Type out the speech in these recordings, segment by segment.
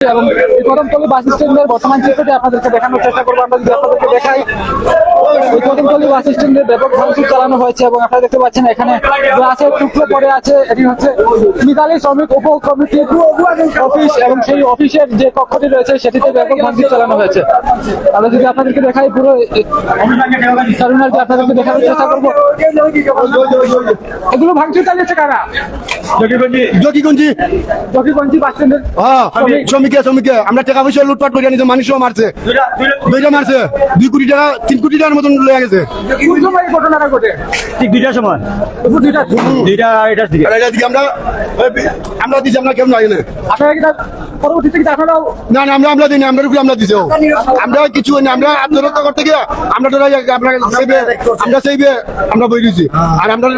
এবং কদমতলী বাস স্ট্যান্ডের বর্তমান চিত্রটি আপনাদেরকে দেখানোর চেষ্টা করবো। আমরা যদি আপনাদেরকে দেখাই, এই কদমতলী বাস স্ট্যান্ডে ব্যাপক ভাঙচুর চালানো হয়েছে এবং আপনারা দেখতে পাচ্ছেন এখানে গ্লাসের টুকরো পড়ে আছে। এটি হচ্ছে মিতালি শ্রমিক উপ কমিটির অফিস এবং সেই অফিসের যে কক্ষটি রয়েছে সেটিতে ব্যাপক ভাঙচুর চালানো হয়েছে। আমরা যদি আপনাদেরকে দেখাই পুরো টার্মিনালটি আপনাদেরকে দেখানোর চেষ্টা করবো। এগুলো ভাঙচুর চালিয়েছে কারা? জকিগঞ্জি বাস স্ট্যান্ডের শ্রমিকে আমরা টাকা পয়সা লুটপাট করে নিতে মানুষও মারছে, দুইটা মারছে, 2 কোটি টাকা 3 কোটি টাকার মতন লয়ে গেছে। ঘটনাটা ঘটে ঠিক 2টার সময়, আমরা দিছি, আমরা কেমন লাগে না পরবর্তীতে কি আপনারাও না না আমরা দিই না, আমরা দিছি, আমরা কিছু না, আমরা আত্মরক্ষা করতে গিয়ে আমরা আমরা বই দিয়েছি আর আমরা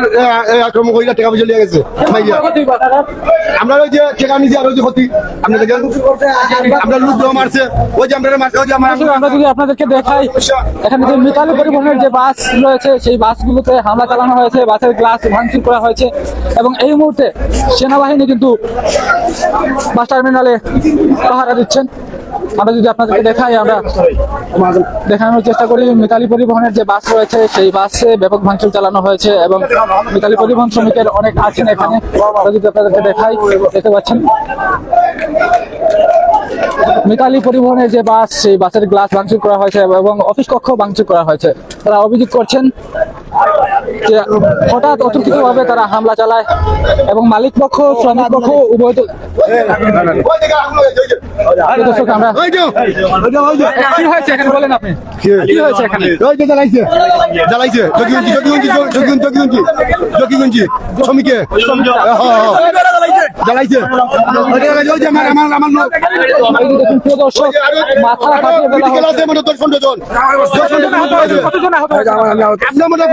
আক্রমণ করি টাকা পয়সা লিয়ে গেছে। আমরা ওই যে টাকা নিয়েছি আর ওই যে ক্ষতি আমরা দেখেন, আমরা লুট মারছে, ওই যে আমরা মারছে, ওই যে আমরা যদি আপনাদেরকে দেখাই, এখানে যে মিতালি পরিবহনের যে বাস রয়েছে সেই বাসগুলোতে হামলা চালানো হয়েছে, বাসের গ্লাস ভাঙচুর করা হয়েছে এবং এই মুহূর্তে সেনাবাহিনী কিন্তু বাস টার্মিনালে পাহারা দিচ্ছেন। আমরা যদি আপনাদেরকে দেখাই, আমরা দেখানোর চেষ্টা করি মিতালি পরিবহনের যে বাস রয়েছে সেই বাসে ব্যাপক ভাঙচুর চালানো হয়েছে এবং মিতালি পরিবহন শ্রমিকের অনেক আছেন এখানে। আমরা যদি আপনাদেরকে দেখাই, দেখতে পাচ্ছেন মিতালি পরিবহনের যে বাস সেই বাসের গ্লাস ভাঙচুর করা হয়েছে এবং অফিস কক্ষ ভাঙচুর করা হয়েছে। তারা অভিযোগ করছেন যে হঠাৎ অতর্কিতভাবে তারা হামলা চালায় এবং মালিক পক্ষ শ্রমিক পক্ষ উভয় দর্শক আমরা কি হয়েছে এখানে বলেন আপনি, কি হয়েছে এখানে? জকিগঞ্জি শ্রমিকে জ্বালাইছে, দর্শক মাথা ফাটিয়ে ফেলা হয়েছে। কতজন আহত হয়েছে?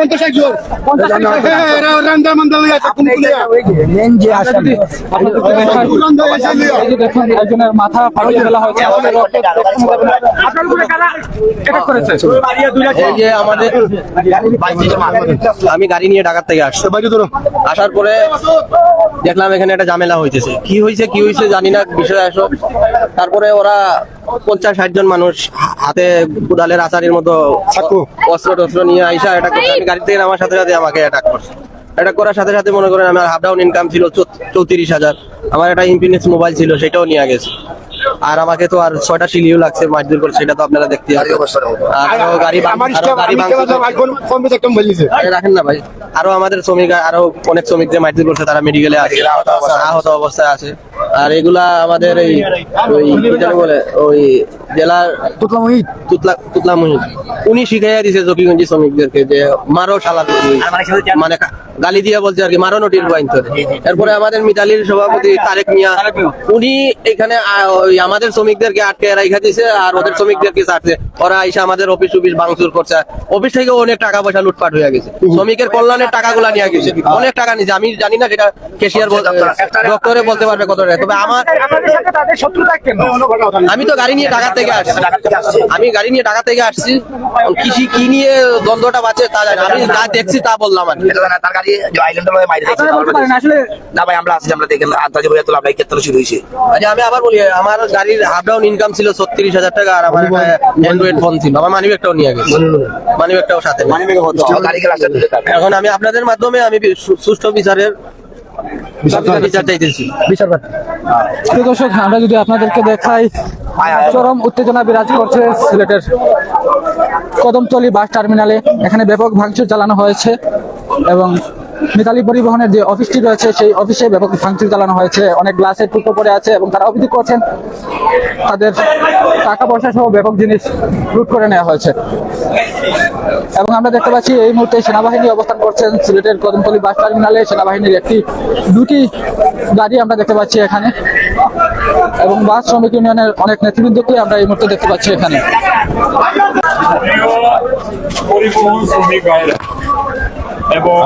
একজনের মাথা ফাটিয়ে ফেলা হয়েছে। আমি গাড়ি নিয়ে ঢাকার থেকে আসছি, আসার পরে দেখলাম এখানে একটা ঝামেলা হইতেছে। কি হয়েছে জানি না, বিষয় আসো। তারপরে ওরা 50-60 জন মানুষ হাতে কোদালের আচারের মতো অস্ত্র টস্ত্র নিয়ে আইসা অ্যাটাক করছে। আমি গাড়ি থেকে নামার সাথে সাথে আমাকে অ্যাটাক করছে। অ্যাটাক করার সাথে সাথে মনে করেন আমার হাফ ডাউন ইনকাম ছিল 34,000। আমার একটা ইনফিনিক্স মোবাইল ছিল, সেটাও নিয়ে গেছে। আর আমাকে তো আর 6টা শিলিও লাগছে, মারধর করছে, সেটা তো আপনারা দেখতে রাখেন না ভাই। আরো আমাদের শ্রমিক, আরো অনেক শ্রমিক যে মারধর করছে তারা মেডিকেলে আহত অবস্থায় আছে। আর এগুলা আমাদের এই বলে ওই জেলার তুতলা মহিত উনি শিখাইয়া দিছে জকিগঞ্জি শ্রমিকদেরকে যে মারো শালা, মানে গালি দিয়ে বলছে আর কি, মারো নোটির বাইন ধরে। এরপরে আমাদের মিতালির সভাপতি তারেক মিয়া উনি এখানে আমাদের শ্রমিকদেরকে আটকে রাখা দিছে আর ওদের শ্রমিকদেরকে ছাড়ছে। ওরা এসে আমাদের অফিস ভাঙচুর করছে। অফিস থেকে অনেক টাকা পয়সা লুটপাট হয়ে গেছে, শ্রমিকের কল্যাণের টাকাগুলা নিয়ে গেছে, অনেক টাকা নিয়েছে। আমি জানি না, সেটা ক্যাশিয়ার ডক্টরে বলতে পারবে কত টাকা। তবে আমার আমি তো গাড়ি নিয়ে ঢাকা থেকে আসছি, কৃষি কি নিয়ে দ্বন্দ্বটা বাঁচে তা জানি। আমি যা দেখছি তা বললাম। আমি আবার বলি, আমার গাড়ির হাফ ডাউন ইনকাম ছিল 36,000 টাকা আর আমার একটা অ্যান্ড্রয়েড ফোন ছিল। আমার মানি ব্যাগটাও নিয়ে গেছে, মানি ব্যাগটাও সাথে। এখন আমি আপনাদের মাধ্যমে আমি সুষ্ঠু বিচারের বিচার চাইতেছি। দর্শক আমরা যদি আপনাদেরকে দেখাই, চরম উত্তেজনা বিরাজ করছে সিলেটের কদমতলী বাস টার্মিনালে। এখানে ব্যাপক ভাঙচুর চালানো হয়েছে এবং মিতালি পরিবহনের যে অফিসটি রয়েছে সেই অফিসে ব্যাপক ভাঙচুর চালানো হয়েছে। অনেক গ্লাসের টুকরো পড়ে আছে এবং তারা অভিযোগ করছেন তাদের টাকা পয়সা সহ ব্যাপক জিনিস লুট করে নেওয়া হয়েছে। এবং আমরা দেখতে পাচ্ছি এই মুহূর্তে সেনাবাহিনী অবস্থান করছেন সিলেটের কদমতলী বাস টার্মিনালে। সেনাবাহিনীর দুটি গাড়ি আমরা দেখতে পাচ্ছি এখানে এবং বাস শ্রমিক ইউনিয়নের অনেক নেতৃবৃন্দকে আমরা এই মুহূর্তে দেখতে পাচ্ছি এখানে। পরিবহন শ্রমিক ভাইরা এবং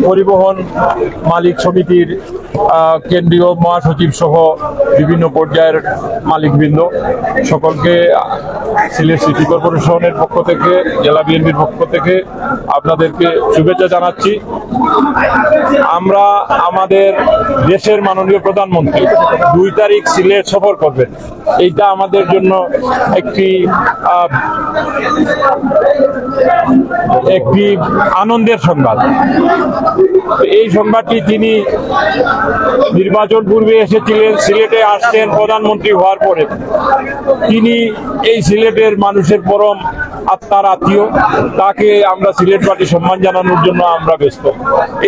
পরিবহন মালিক সমিতির কেন্দ্রীয় মহাসচিব সহ বিভিন্ন পর্যায়ের মালিকবৃন্দ সকলকে সিলেট সিটি কর্পোরেশনের পক্ষ থেকে, জেলা বিএনপির পক্ষ থেকে আপনাদেরকে শুভেচ্ছা জানাচ্ছি। আমরা আমাদের দেশের মাননীয় প্রধানমন্ত্রী 2 তারিখ সিলেট সফর করবেন, এইটা আমাদের জন্য একটি আনন্দের সংবাদ। এই সংবাদটি তিনি নির্বাচন পূর্বে এসেছিলেন, সিলেটে আসছেন প্রধানমন্ত্রী হওয়ার পরে। তিনি এই সিলেটের মানুষের পরম আত্মার আত্মীয়, তাকে আমরা সিলেটবাসী সম্মান জানানোর জন্য আমরা ব্যস্ত।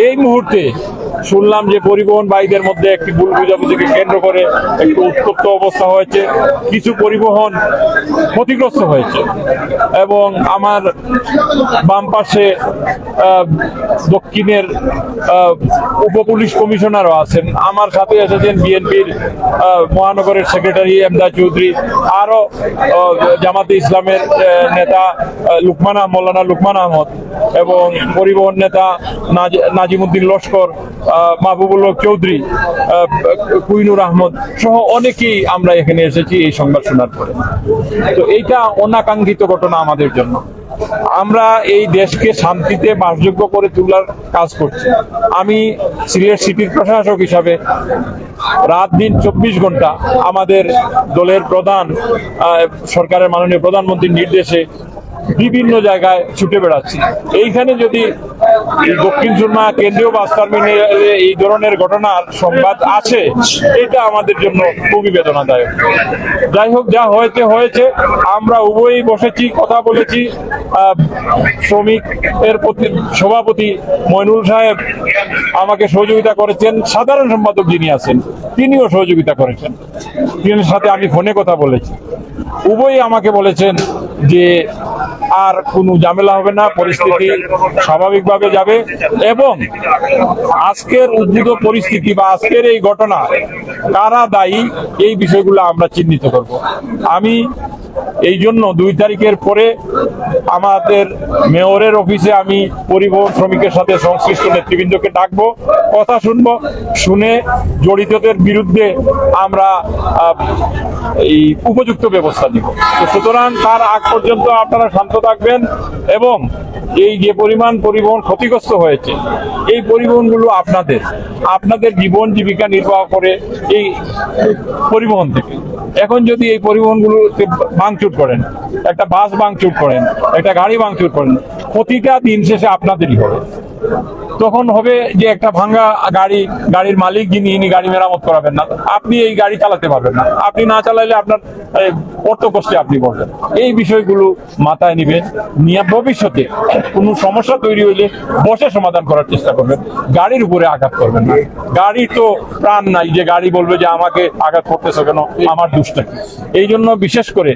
এই মুহূর্তে শুনলাম যে পরিবহন ভাইদের মধ্যে একটি ভুল বুঝাবুঝিকে কেন্দ্র করে একটু উত্তপ্ত অবস্থা হয়েছে, কিছু পরিবহন ক্ষতিগ্রস্ত হয়েছে এবং আমার বাম পাশে দক্ষিণের উপপুলিশ কমিশনারও আছেন, আমার সাথে এসেছেন বিএনপির মহানগরের সেক্রেটারি এমদাদ চৌধুরী, আরো জামাতে ইসলামের নেতা মৌলানা লুকমান আহমদ এবং পরিবহন নেতা নাজিমুদ্দিন লস্কর, মাহবুবুল হক চৌধুরী, কুইনুর আহমদ সহ অনেকেই আমরা এখানে এসেছি এই সংবাদ শোনার পরে। তো এইটা অনাকাঙ্ক্ষিত ঘটনা আমাদের জন্য। আমরা এই দেশকে শান্তিতে বাসযোগ্য করে তোলার কাজ করছি। আমি সিলেট সিটির প্রশাসক হিসাবে রাত দিন 24 ঘন্টা আমাদের দলের প্রধান, সরকারের মাননীয় প্রধানমন্ত্রীর নির্দেশে বিভিন্ন জায়গায় ছুটে বেড়াচ্ছি। এইখানে যদি দক্ষিণ সুরমা কেন্দ্রীয় বাস টার্মিনালে এই ধরনের ঘটনার সংবাদ আছে, এটা আমাদের জন্য খুবই বেদনাদায়ক। যাই হোক, যা হয়েছে আমরা উভয়ই বসেছি, কথা বলেছি। শ্রমিক এর সভাপতি মইনুল সাহেব আমাকে সহযোগিতা করেছেন, সাধারণ সম্পাদক যিনি আছেন তিনিও সহযোগিতা করেছেন, তিনের সাথে আমি ফোনে কথা বলেছি। উভয়ই আমাকে বলেছেন যে আর কোনো ঝামেলা হবে না, পরিস্থিতি স্বাভাবিকভাবে যাবে এবং আজকের উদ্ভূত পরিস্থিতি বা আজকের এই ঘটনা কারা দায়ী এই বিষয়গুলো আমরা চিহ্নিত করব। আমি এই জন্য 2 তারিখের পরে আমাদের মেয়রের অফিসে আমি পরিবহন শ্রমিকের সাথে সংশ্লিষ্ট নেতৃবৃন্দকে ডাকবো, কথা শুনবো, শুনে জড়িতদের বিরুদ্ধে আমরা এই উপযুক্ত ব্যবস্থা নিব। সুতরাং তার আগ পর্যন্ত আপনারা শান্ত থাকবেন এবং এই যে পরিমাণ পরিবহন ক্ষতিগ্রস্ত হয়েছে, এই পরিবহনগুলো আপনাদের জীবন জীবিকা নির্বাহ করে এই পরিবহন থেকে। এখন যদি এই পরিবহনগুলোতে ভাঙচুর করেন, একটা বাস ভাঙচুর করেন, একটা গাড়ি ভাঙচুর করেন, ক্ষতিটা দিন শেষে আপনাদেরই হবে। তখন হবে যে একটা ভাঙা গাড়ির মালিক যিনি গাড়ি মেরামত করাবেন না, আপনি এই গাড়ি চালাতে পারবেন না, আপনি না চালাইলে আপনার অর্থ কষ্টে আপনি পড়বেন। এই বিষয়গুলো মাথায় নিবেন, নিয়ে ভবিষ্যতে কোনো সমস্যা তৈরি হইলে বসে সমাধান করার চেষ্টা করবেন, গাড়ির উপরে আঘাত করবেন না। গাড়ির তো প্রাণ নাই যে গাড়ি বলবে যে আমাকে আঘাত করতেছে কেন, আমার দুষ্টা। এই জন্য বিশেষ করে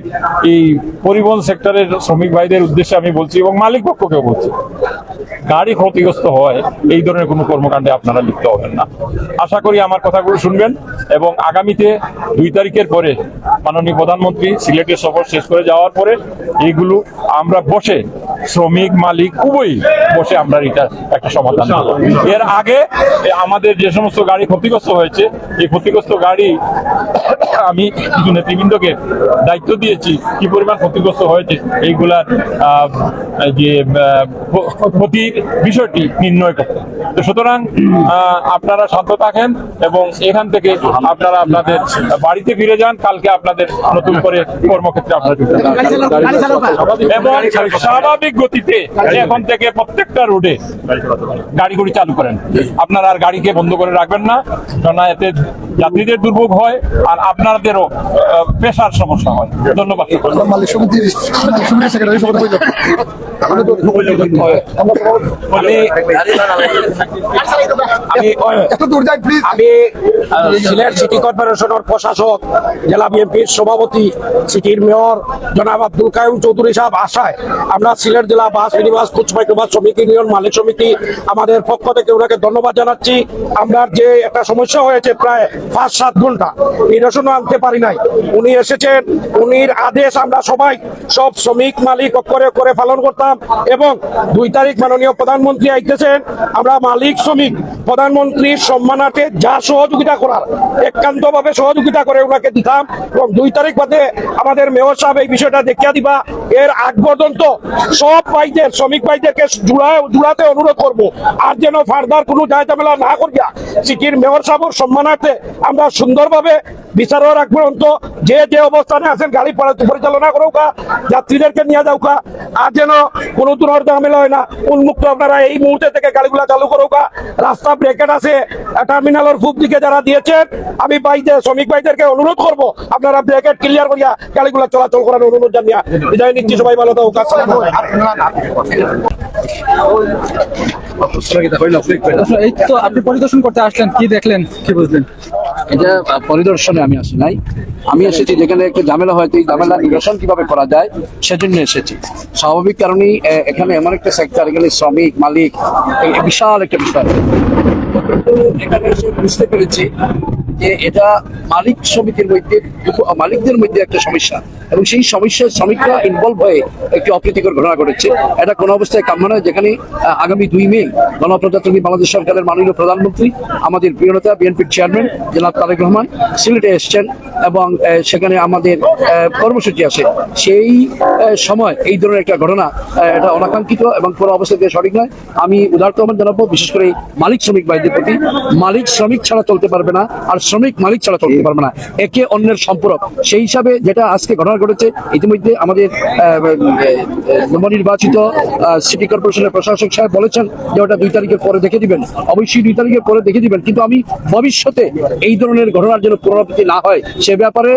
এই পরিবহন সেক্টরের শ্রমিক ভাইদের উদ্দেশ্যে আমি বলছি এবং মালিক পক্ষকেও বলছি, গাড়ি ক্ষতিগ্রস্ত হয় এই ধরনের কোনো কর্মকাণ্ডে আপনারা লিপ্ত হবেন না। আশা করি আমার কথাগুলো শুনবেন এবং আগামীতে 2 তারিখের পরে মাননীয় প্রধানমন্ত্রী সিলেটের সফর শেষ করে যাওয়ার পরে এইগুলো আমরা বসে শ্রমিক মালিক উভয়ই বসে আমরা এটা একটা সমাধান করব। এর আগে আমাদের যে সমস্ত গাড়ি ক্ষতিগ্রস্ত হয়েছে, এই ক্ষতিগ্রস্ত গাড়ি আমি কিছু নেতৃবৃন্দকে দায়িত্ব দিয়েছি কি পরিমাণ ক্ষতিগ্রস্ত হয়েছে এইগুলার যে ক্ষতির বিষয়টি নির্ণয় করতে। তো সুতরাং আপনারা শান্ত থাকেন এবং এখান থেকে আপনারা আপনাদের বাড়িতে ফিরে যান। কালকে আপনাদের নতুন করে কর্মক্ষেত্রে আপনারা এবং স্বাভাবিক গতিতে এখন থেকে প্রত্যেকটা রোডে গাড়ি চালু করেন। আপনারা আর গাড়িকে বন্ধ করে রাখবেন না, কারণ এতে যাত্রীদের দুর্ভোগ হয় আর আপনাদেরও পেশার সমস্যা হয়। ধন্যবাদ। আমি সিলেট সিটি কর্পোরেশনের প্রশাসক, জেলা বিএনপির সভাপতি, সিটির মেয়র জনাব আব্দুল কাইয়ুম চৌধুরী সাহেব আশায় আমরা সিলেট সিলেট জেলা বাস মিনিবাস কুচমাইক্রোবাস শ্রমিক ইউনিয়ন মালিক সমিতি আমাদের পক্ষ থেকে ওনাকে ধন্যবাদ জানাচ্ছি। আমরা যে একটা সমস্যা হয়েছে প্রায় 5-7 ঘন্টা নিরসন আনতে পারি নাই, উনি এসেছেন, উনির আদেশ আমরা সবাই সব শ্রমিক মালিক করে পালন করতাম এবং 2 তারিখ মাননীয় প্রধানমন্ত্রী আইতেছেন, আমরা মালিক শ্রমিক প্রধানমন্ত্রীর সম্মানার্থে যা সহযোগিতা করার একান্তভাবে সহযোগিতা করে ওনাকে দিতাম এবং 2 তারিখ বাদে আমাদের মেয়র সাহেব এই বিষয়টা দেখিয়া দিবা। এর আগ পর্যন্ত সব ভাইদের শ্রমিক ভাইদেরকে জুড়াতে অনুরোধ করব, আর যেন ফার্দার কোনো দায় ঝামেলা না করিয়া সিটির মেয়র সাহেবের সম্মানার্থে আমরা সুন্দরভাবে বিচারের আগ পর্যন্ত যে যে অবস্থানে আছেন গাড়ি পরিচালনা করুকা, যাত্রীদেরকে নিয়ে যাওকা, আর যেন কোনো ধরনের ঝামেলা হয় না, উন্মুক্ত আপনারা এই মুহূর্তে থেকে গাড়িগুলা চালু করুকা। রাস্তা ব্রেকেট আছে টার্মিনালের পূব দিকে যারা দিয়েছেন, আমি শ্রমিক ভাইদেরকে অনুরোধ করব আপনারা ব্রেকেট ক্লিয়ার করিয়া গাড়িগুলা চলাচল করার অনুরোধ জানিয়া বিদায় নিচ্ছি। সবাই ভালো থাকুক। এই তো আপনি পরিদর্শন করতে আসলেন, কি দেখলেন, কি বুঝলেন? এটা পরিদর্শনে আমি আসি নাই, আমি এসেছি যেখানে একটা ঝামেলা হয়তো এই ঝামেলা নিরসন কিভাবে করা যায় সেজন্য এসেছি। স্বাভাবিক কারণেই এখানে এমন একটা সেক্টর, এখানে শ্রমিক মালিক বিশাল একটা বিষয়। এখানে এসে বুঝতে পেরেছি যে এটা মালিক সমিতির মধ্যে, মালিকদের মধ্যে একটা সমস্যা এবং সেই সমস্যায় শ্রমিকরা ইনভলভ হয়ে একটি অপ্রীতিকর ঘটনা ঘটেছে। এটা কোনো অবস্থায় কাম্য নয়, যেখানে আগামী 2 মে গণপ্রজাতন্ত্রী বাংলাদেশ সরকারের মাননীয় প্রধানমন্ত্রী আমাদের প্রিয় নেতা বিএনপির চেয়ারম্যান জনাব তারেক রহমান সিলেটে এসছেন এবং সেখানে আমাদের কর্মসূচি আছে। সেই সময় এই ধরনের একটা ঘটনা এটা অনাকাঙ্ক্ষিত এবং কোনো অবস্থাতে সঠিক নয়। আমি উদারতা জানাবো বিশেষ করে মালিক শ্রমিক ভাইদের প্রতি, মালিক শ্রমিক ছাড়া চলতে পারবে না আর শ্রমিক মালিক ছাড়া চলতে পারবে না, একে অন্যের সম্পর্ক। সেই হিসাবে যেটা আজকে ঘটনা ঘটেছে, ইতিমধ্যে আমাদের নবনির্বাচিত সিটি কর্পোরেশনের প্রশাসক সাহেব বলেছেন যে ওটা 2 তারিখের পরে দেখে দিবেন। অবশ্যই 2 তারিখের পরে দেখে দিবেন, কিন্তু আমি ভবিষ্যতে এই ধরনের ঘটনার যেন পুনরাবৃত্তি না হয় সে ব্যাপারে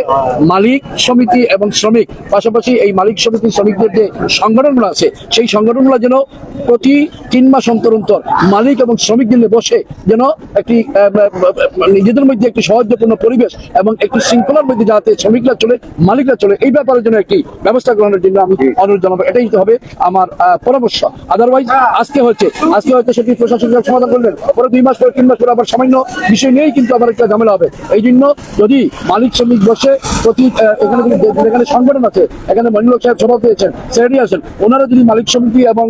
মালিক সমিতি এবং শ্রমিক, পাশাপাশি এই মালিক সমিতি শ্রমিকদের যে সংগঠনগুলো আছে সেই সংগঠনগুলো যেন প্রতি 3 মাস অন্তর অন্তর মালিক এবং শ্রমিকদের নিয়ে বসে যেন একটি নিজেদের মধ্যে একটি সৌহার্দ্যপূর্ণ পরিবেশ এবং একটি শৃঙ্খলার মধ্যে যাতে শ্রমিকরা চলে মালিকরা চলে এই ব্যাপারের জন্য একটি ব্যবস্থা গ্রহণের জন্য আমি অনুরোধ জানাবো। এটাই হবে আমার পরামর্শ। আদারওয়াইজ আজকে হয়তো সেটি প্রশাসন সমাধান করলেন, পরে 2 মাস পরে 3 মাস পরে আবার সামান্য বিষয় নিয়েই কিন্তু আবার একটা ঝামেলা হবে। এই জন্য যদি মালিক শ্রমিক বসে প্রতি এখানে যেখানে সংগঠন আছে, এখানে মনিলক সাহেব সভাপতি আছেন, সেক্রেটারি আছেন, ওনারা যদি মালিক সমিতি এবং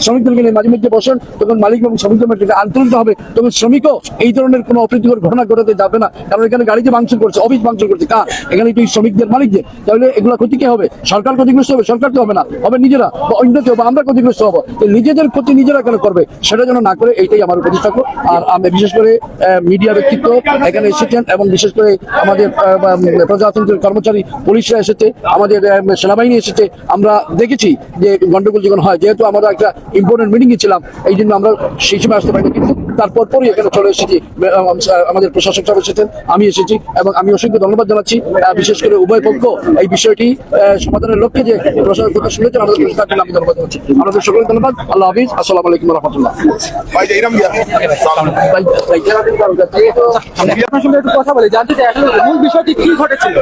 শ্রমিকদেরকে নিয়ে মাঝে মধ্যে বসেন, তখন মালিক এবং শ্রমিকদের মধ্যে আন্তরিক হবে, তখন শ্রমিকও এই ধরনের কোনো অপ্রীতিকর ঘটনা ঘটাতে যাবে না। কারণ এখানে গাড়িতে ভাঙচুর করছে, অফিস ভাঙচুর করছে, কার? এখানে তো শ্রমিকদের মালিকদের। তাহলে এগুলো ক্ষতি কে হবে? সরকার ক্ষতিগ্রস্ত হবে? সরকার তো হবে না, হবে নিজেরা বা অন্য কেউ, বা আমরা ক্ষতিগ্রস্ত হবো। নিজেদের ক্ষতি নিজেরা কেন করবে? সেটা যেন না করে, এইটাই আমার উপদেশ থাকলো। আর আমি বিশেষ করে মিডিয়া ব্যক্তিত্ব এখানে এসেছেন এবং বিশেষ করে আমাদের প্রজাতন্ত্রের কর্মচারী পুলিশরা এসেছে, আমাদের সেনাবাহিনী এসেছে। আমরা দেখেছি যে গন্ডগোল যখন হয়, যেহেতু আমরা একটা ইম্পর্টেন্ট মিটিংয়ে ছিলাম, এই জন্য আমরা সেই সময় আসতে পারি না, কিন্তু তারপর পরই এখানে চলে এসেছি। আমাদের প্রশাসক সাহেব এসেছেন, আমি এসেছি এবং আমি অসংখ্য ধন্যবাদ জানাচ্ছি বিশেষ করে উভয় পক্ষ এই বিষয়টি সমাধানের লক্ষ্যে যে প্রশাসক কথা শুনেছেন, আমাদের আমি ধন্যবাদ জানাচ্ছি। আমাদের সকলকে ধন্যবাদ। আল্লাহ হাফিজ। আসসালামু আলাইকুম রহমতুল্লাহ। আপনার সঙ্গে একটু কথা বলি, জানতে চাই আসলে মূল বিষয়টি কি ঘটেছিল।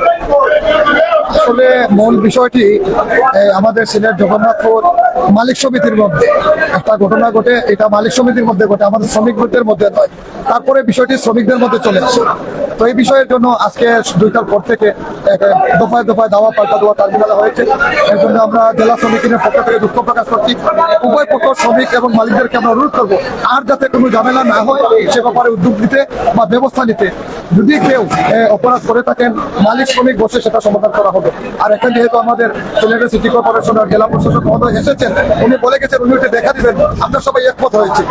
আসলে মূল বিষয়টি আমাদের সিলেট জগন্নাথপুর মালিক সমিতির মধ্যে একটা ঘটনা ঘটে। এটা মালিক সমিতির মধ্যে ঘটে, আমাদের শ্রমিকদের মধ্যে নয়। তারপরে বিষয়টি শ্রমিকদের মধ্যে চলে আসে। তো এই বিষয়ের জন্য আজকে 2টার পর থেকে দফায় দফায় দাওয়া পাল্টা দেওয়া টার্মিনালে হয়েছে। এর জন্য আমরা জেলা শ্রমিকের পক্ষ থেকে দুঃখ প্রকাশ করছি। উভয় পক্ষ শ্রমিক এবং মালিকদেরকে আমরা অনুরোধ করবো আর যাতে কোনো ঝামেলা না হয় সে ব্যাপারে উদ্যোগ নিতে বা ব্যবস্থা নিতে। যদি কেউ অপরাধ করে থাকেন, মালিক শ্রমিক বসে সেটা সমাধান করা হবে। আর এখানে যেহেতু আমাদের সিলেটের সিটি কর্পোরেশনের জেলা প্রশাসক মহোদয় এসেছেন, উনি বলে গেছেন উনি ওটা দেখা দিবেন, আমরা সবাই একমত হয়েছি।